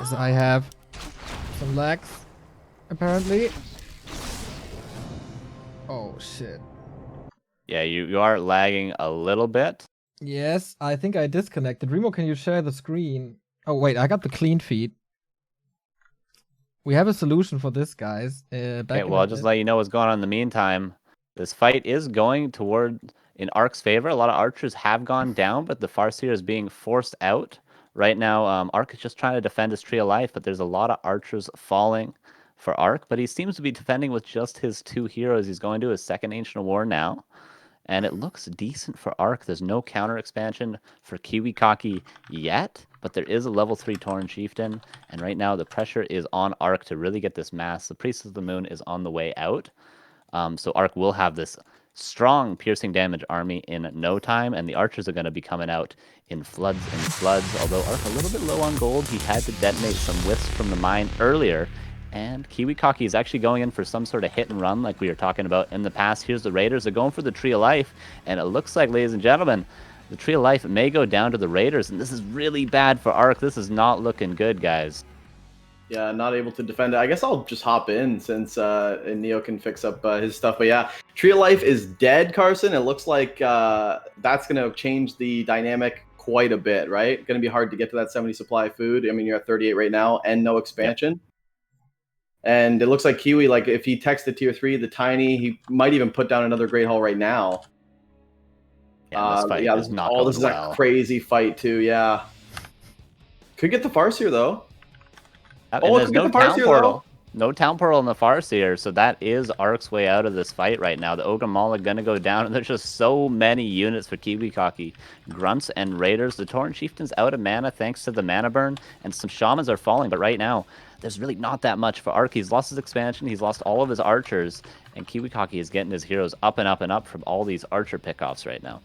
As I have some lags, apparently. Oh, shit. Yeah, you are lagging a little bit. Yes, I think I disconnected. Remo, can you share the screen? Oh, wait, I got the clean feed. We have a solution for this, guys. Okay, well, I'll just let you know what's going on in the meantime. This fight is going toward in Ark's favor. A lot of archers have gone down, but the Farseer is being forced out. Right now, Ark is just trying to defend his Tree of Life, but there's a lot of archers falling for Ark. But he seems to be defending with just his 2 heroes. He's going to his second Ancient War now. And it looks decent for Ark. There's no counter expansion for KiWiKaKi yet, but there is a level 3 Tauren Chieftain. And right now, the pressure is on Ark to really get this mass. The Priest of the Moon is on the way out. So Ark will have this strong piercing damage army in no time, and the archers are going to be coming out in floods and floods. Although Ark a little bit low on gold, he had to detonate some wisps from the mine earlier, and KiWiKaKi is actually going in for some sort of hit and run like we were talking about in the past. Here's the Raiders. They're going for the Tree of Life, and it looks like, ladies and gentlemen, the Tree of Life may go down to the Raiders, and this is really bad for Ark. This is not looking good, guys. Yeah, not able to defend it. I guess I'll just hop in since Neo can fix up his stuff. But yeah, Tree of Life is dead, Carson. It looks like that's going to change the dynamic quite a bit, right? Going to be hard to get to that 70 supply of food. I mean, you're at 38 right now and no expansion. Yep. And it looks like Kiwi, like if he techs the tier 3, the tiny, he might even put down another Great Hall right now. Yeah, this fight is not this is well. a crazy fight too, yeah. Could get the Farseer though. And there's no town portal. No town portal in the Farseer, so that is Ark's way out of this fight right now. The Ogre Mall are going to go down, and there's just so many units for KiWiKaKi. Grunts and Raiders. The Tauren Chieftain's out of mana thanks to the mana burn, and some Shamans are falling, but right now, there's really not that much for Ark. He's lost his expansion, he's lost all of his archers, and KiWiKaKi is getting his heroes up and up and up from all these archer pickoffs right now.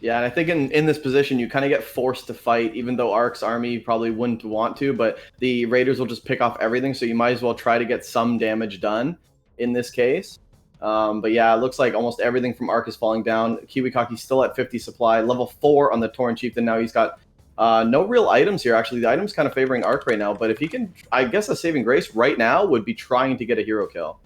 Yeah, and I think in this position, you kind of get forced to fight, even though Ark's army probably wouldn't want to, but the Raiders will just pick off everything, so you might as well try to get some damage done in this case. But yeah, it looks like almost everything from Ark is falling down. KiWiKaKi's still at 50 supply, level 4 on the Tauren Chieftain. Now he's got no real items here, actually. The item's kind of favoring Ark right now, but if he can, I guess a saving grace right now would be trying to get a hero kill.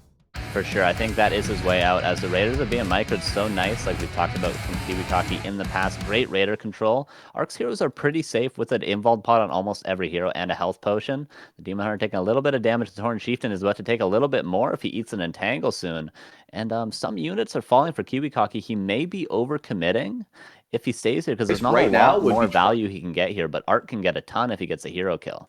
For sure, I think that is his way out, as the Raiders are being microed so nice, like we've talked about from KiWiKaKi in the past. Great Raider control. Ark's heroes are pretty safe with an Invuln pot on almost every hero and a health potion. The Demon Hunter taking a little bit of damage. The Tauren Chieftain is about to take a little bit more if he eats an Entangle soon. And some units are falling for KiWiKaKi. He may be overcommitting if he stays here, because there's not a lot more value he can get here, but Ark can get a ton if he gets a hero kill.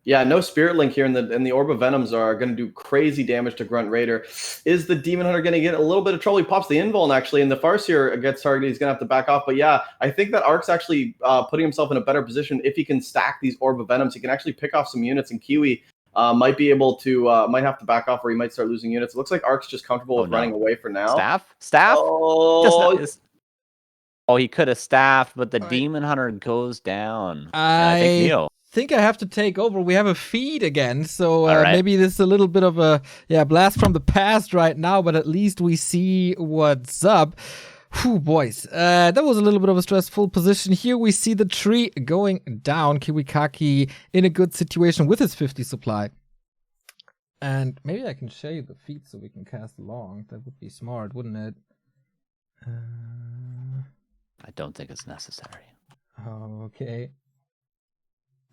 Yeah, no Spirit Link here, and the Orb of Venoms are going to do crazy damage to Grunt Raider. Is the Demon Hunter going to get a little bit of trouble? He pops the Invuln, actually, and the Farseer gets targeted. He's going to have to back off. But yeah, I think that Ark's actually putting himself in a better position. If he can stack these Orb of Venoms, he can actually pick off some units, and Kiwi might be able to, might have to back off, or he might start losing units. It looks like Ark's just comfortable with running away for now. Staff? Oh, he could have staffed, but the Demon Hunter goes down. I think Neo. think I have to take over. We have a feed again, so All right. maybe this is a little bit of a blast from the past right now, but at least we see what's up. Whew, boys, that was a little bit of a stressful position. Here we see the tree going down. KiWiKaKi in a good situation with his 50 supply. And maybe I can show you the feed so we can cast along. That would be smart, wouldn't it? I don't think it's necessary. Okay.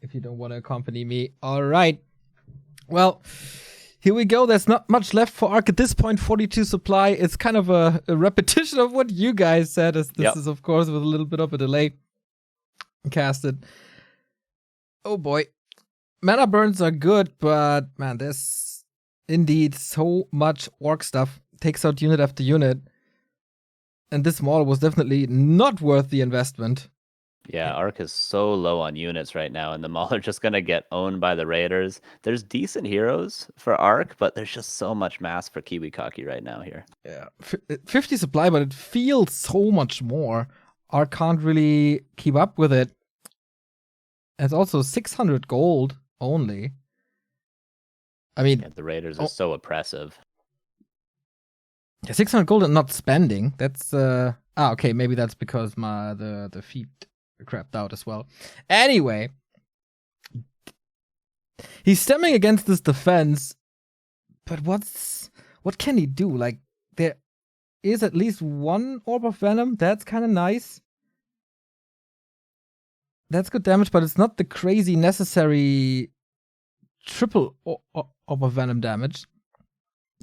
If you don't want to accompany me. All right. Well, here we go. There's not much left for Ark at this point. 42 supply. It's kind of a repetition of what you guys said, as this is, of course, with a little bit of a delay casted. Oh, boy. Mana burns are good, but, man, there's indeed so much Orc stuff. Takes out unit after unit. And this model was definitely not worth the investment. Yeah, Ark is so low on units right now, and the Maul are just going to get owned by the Raiders. There's decent heroes for Ark, but there's just so much mass for KiWiKaKi right now here. Yeah, 50 supply, but it feels so much more. Ark can't really keep up with it. It's also 600 gold only. I mean, Yeah, the Raiders are so oppressive. Yeah, 600 gold and not spending. That's okay, maybe that's because the feet crapped out as well. Anyway, he's stemming against this defense, but what can he do? Like, there is at least one Orb of Venom. That's kind of nice. That's good damage, but it's not the crazy necessary triple Orb of Venom damage.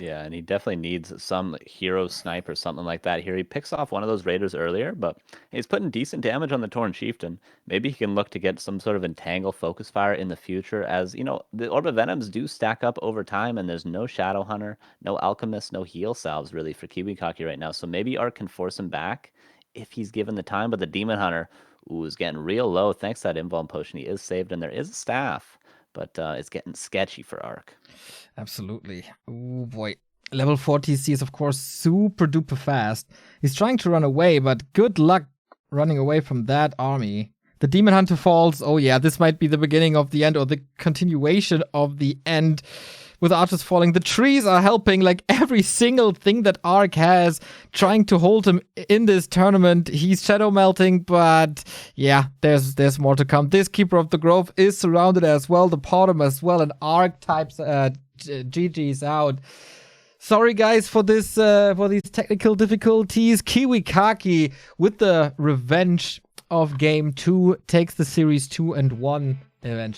Yeah, and he definitely needs some hero snipe or something like that here. He picks off one of those Raiders earlier, but he's putting decent damage on the Torn Chieftain. Maybe he can look to get some sort of Entangle Focus Fire in the future, as, you know, the Orb of Venoms do stack up over time, and there's no Shadow Hunter, no Alchemist, no heal salves, really, for KiWiKaKi right now. So maybe Ark can force him back if he's given the time, but the Demon Hunter, is getting real low thanks to that Invuln Potion. He is saved, and there is a staff, but it's getting sketchy for Ark. Absolutely. Oh boy. Level 4 TC is, of course, super duper fast. He's trying to run away, but good luck running away from that army. The Demon Hunter falls. Oh yeah, this might be the beginning of the end, or the continuation of the end. With archers falling, the trees are helping, like every single thing that Ark has, trying to hold him in this tournament. He's shadow melting, but yeah, there's more to come. This Keeper of the Grove is surrounded as well, the Potom as well, and Ark types GG's out. Sorry guys for this for these technical difficulties. KiWiKaKi with the revenge of game 2 takes the series 2-1 eventually.